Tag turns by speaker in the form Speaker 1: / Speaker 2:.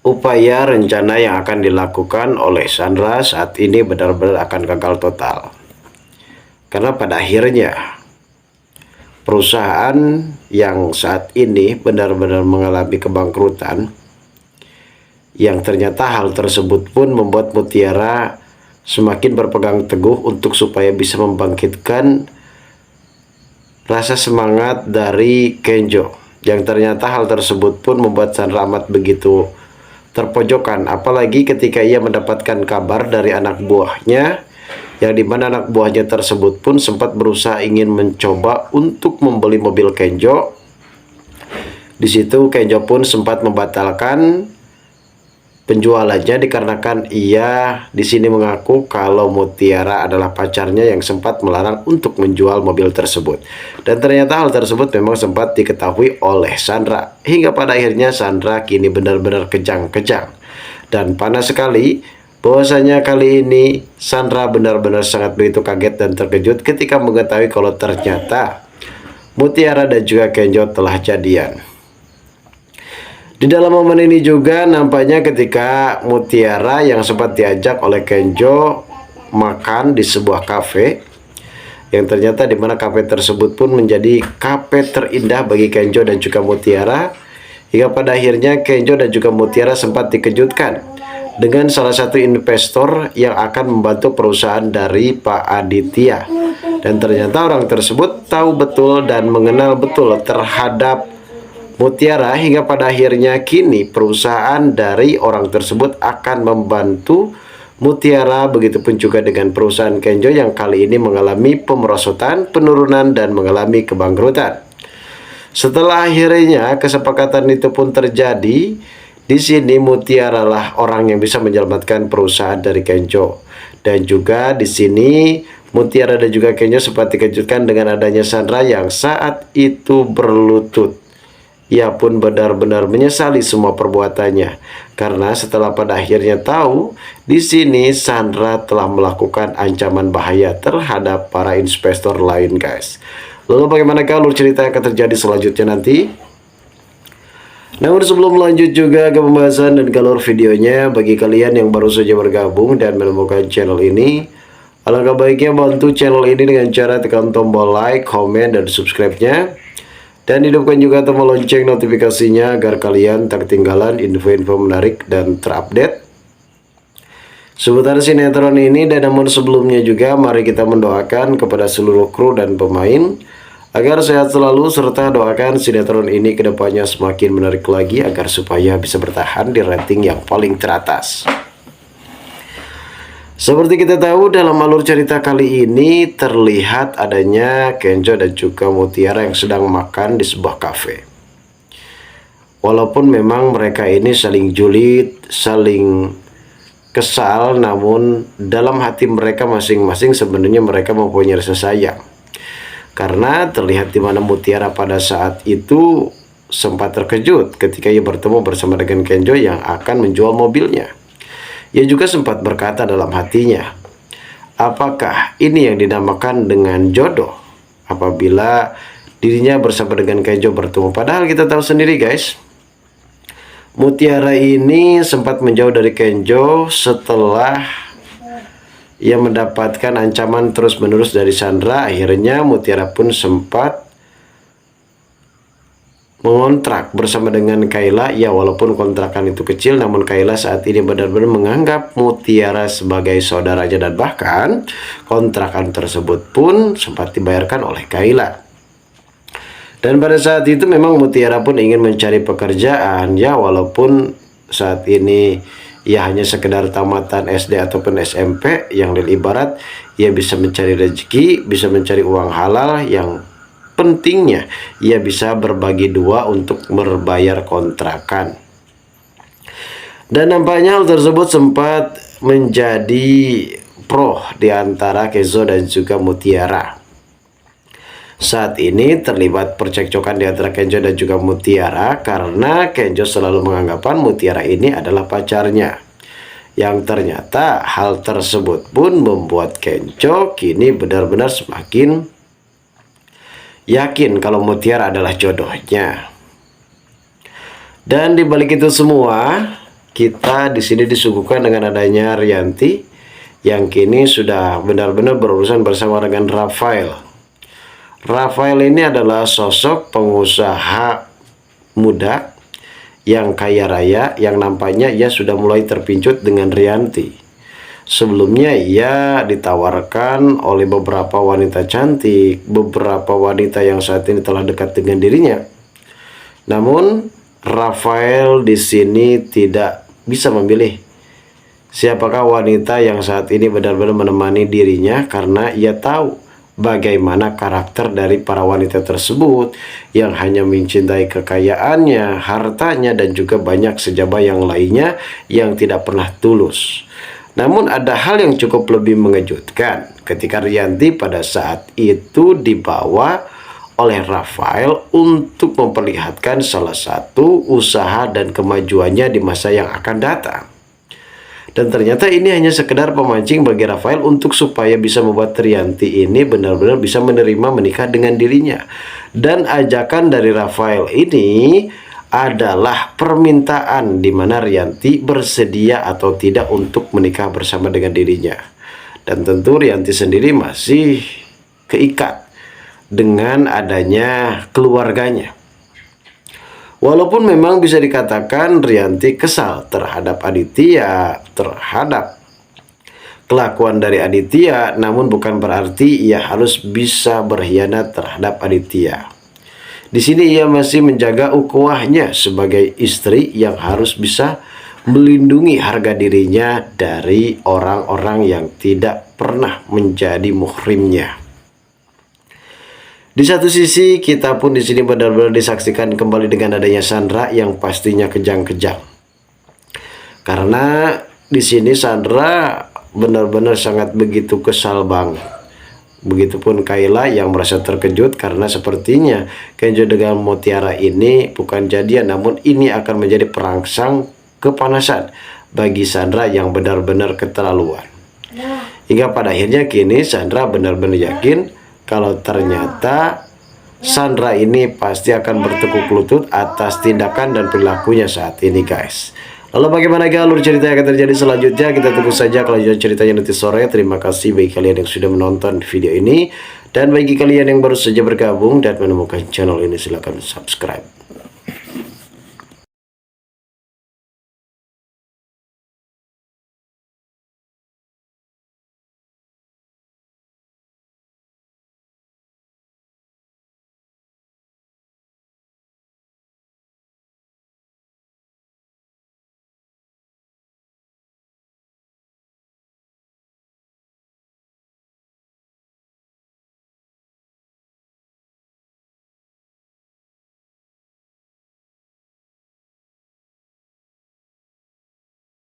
Speaker 1: upaya rencana yang akan dilakukan oleh Sandra saat ini benar-benar akan gagal total. Karena pada akhirnya perusahaan yang saat ini benar-benar mengalami kebangkrutan, yang ternyata hal tersebut pun membuat Mutiara semakin berpegang teguh untuk supaya bisa membangkitkan rasa semangat dari Kenjo, yang ternyata hal tersebut pun membuat Sandra amat begitu terpojokan, apalagi ketika ia mendapatkan kabar dari anak buahnya, yang dimana anak buahnya tersebut pun sempat berusaha ingin mencoba untuk membeli mobil Kenjo. Di situ Kenjo pun sempat membatalkan penjualannya dikarenakan ia di sini mengaku kalau Mutiara adalah pacarnya yang sempat melarang untuk menjual mobil tersebut. Dan ternyata hal tersebut memang sempat diketahui oleh Sandra, hingga pada akhirnya Sandra kini benar-benar kejang-kejang dan panas sekali. Bahwasanya kali ini Sandra benar-benar sangat begitu kaget dan terkejut ketika mengetahui kalau ternyata Mutiara dan juga Kenjo telah jadian. Di dalam momen ini juga nampaknya ketika Mutiara yang sempat diajak oleh Kenjo makan di sebuah kafe, yang ternyata di mana kafe tersebut pun menjadi kafe terindah bagi Kenjo dan juga Mutiara, hingga pada akhirnya Kenjo dan juga Mutiara sempat dikejutkan dengan salah satu investor yang akan membantu perusahaan dari Pak Aditya. Dan ternyata orang tersebut tahu betul dan mengenal betul terhadap Mutiara, hingga pada akhirnya kini perusahaan dari orang tersebut akan membantu Mutiara, begitupun juga dengan perusahaan Kenjo yang kali ini mengalami pemerosotan, penurunan, dan mengalami kebangkrutan. Setelah akhirnya kesepakatan itu pun terjadi, di sini Mutiara lah orang yang bisa menyelamatkan perusahaan dari Kenjo. Dan juga di sini Mutiara dan juga Kenjo sempat dikejutkan dengan adanya Sandra yang saat itu berlutut. Ia pun benar-benar menyesali semua perbuatannya, karena setelah pada akhirnya tahu di sini Sandra telah melakukan ancaman bahaya terhadap para investor lain, guys. Lalu bagaimana alur cerita yang akan terjadi selanjutnya nanti? Namun sebelum lanjut juga ke pembahasan dan alur videonya, bagi kalian yang baru saja bergabung dan menemukan channel ini, alangkah baiknya bantu channel ini dengan cara tekan tombol like, komen, dan subscribe-nya. Dan hidupkan juga tombol lonceng notifikasinya agar kalian tak ketinggalan info-info menarik dan terupdate seputar sinetron ini. Dan namun sebelumnya juga mari kita mendoakan kepada seluruh kru dan pemain agar sehat selalu, serta doakan sinetron ini kedepannya semakin menarik lagi agar supaya bisa bertahan di rating yang paling teratas. Seperti kita tahu, dalam alur cerita kali ini terlihat adanya Kenjo dan juga Mutiara yang sedang makan di sebuah kafe. Walaupun memang mereka ini saling julid, saling kesal, namun dalam hati mereka masing-masing sebenarnya mereka mempunyai rasa sayang. Karena terlihat di mana Mutiara pada saat itu sempat terkejut ketika ia bertemu bersama dengan Kenjo yang akan menjual mobilnya. Ia juga sempat berkata dalam hatinya, apakah ini yang dinamakan dengan jodoh apabila dirinya bersama dengan Kenjo bertemu? Padahal kita tahu sendiri, guys, Mutiara ini sempat menjauh dari Kenjo setelah ia mendapatkan ancaman terus-menerus dari Sandra. Akhirnya Mutiara pun sempat mengontrak bersama dengan Kayla. Ya, walaupun kontrakan itu kecil, namun Kayla saat ini benar-benar menganggap Mutiara sebagai saudaranya, dan bahkan kontrakan tersebut pun sempat dibayarkan oleh Kayla. Dan pada saat itu memang Mutiara pun ingin mencari pekerjaan, ya walaupun saat ini ia hanya sekedar tamatan SD ataupun SMP, yang ibarat ia bisa mencari rezeki, bisa mencari uang halal, yang pentingnya ia bisa berbagi dua untuk membayar kontrakan. Dan nampaknya hal tersebut sempat menjadi pro di antara Kenzo dan juga Mutiara. Saat ini terlibat percekcokan di antara Kenzo dan juga Mutiara karena Kenzo selalu menganggapan Mutiara ini adalah pacarnya. Yang ternyata hal tersebut pun membuat Kenzo kini benar-benar semakin yakin kalau Mutiara adalah jodohnya. Dan dibalik itu semua, kita di sini disuguhkan dengan adanya Rianti yang kini sudah benar-benar berurusan bersama dengan Rafael. Rafael ini adalah sosok pengusaha muda yang kaya raya yang nampaknya ia sudah mulai terpincut dengan Rianti. Sebelumnya ia ditawarkan oleh beberapa wanita cantik, beberapa wanita yang saat ini telah dekat dengan dirinya. Namun Rafael di sini tidak bisa memilih siapakah wanita yang saat ini benar-benar menemani dirinya, karena ia tahu bagaimana karakter dari para wanita tersebut yang hanya mencintai kekayaannya, hartanya, dan juga banyak sejabah yang lainnya yang tidak pernah tulus. Namun ada hal yang cukup lebih mengejutkan ketika Rianti pada saat itu dibawa oleh Rafael untuk memperlihatkan salah satu usaha dan kemajuannya di masa yang akan datang. Dan ternyata ini hanya sekedar pemancing bagi Rafael untuk supaya bisa membuat Rianti ini benar-benar bisa menerima menikah dengan dirinya. Dan ajakan dari Rafael ini adalah permintaan di mana Rianti bersedia atau tidak untuk menikah bersama dengan dirinya. Dan tentu Rianti sendiri masih keikat dengan adanya keluarganya. Walaupun memang bisa dikatakan Rianti kesal terhadap Aditya, terhadap kelakuan dari Aditya, namun bukan berarti ia harus bisa berkhianat terhadap Aditya. Di sini ia masih menjaga ukhuwahnya sebagai istri yang harus bisa melindungi harga dirinya dari orang-orang yang tidak pernah menjadi muhrimnya. Di satu sisi kita pun di sini benar-benar disaksikan kembali dengan adanya Sandra yang pastinya kejang-kejang. Karena di sini Sandra benar-benar sangat begitu kesal banget. Begitupun Kayla yang merasa terkejut karena sepertinya Kenzo dengan Mutiara ini bukan jadian, namun ini akan menjadi perangsang kepanasan bagi Sandra yang benar-benar keterlaluan. Hingga pada akhirnya kini Sandra benar-benar yakin kalau ternyata Sandra ini pasti akan bertekuk lutut atas tindakan dan perilakunya saat ini, guys. Lalu bagaimana alur cerita yang akan terjadi selanjutnya? Kita tunggu saja kelanjutan ceritanya nanti sore. Terima kasih bagi kalian yang sudah menonton video ini. Dan bagi kalian yang baru saja bergabung dan menemukan channel ini, silahkan subscribe.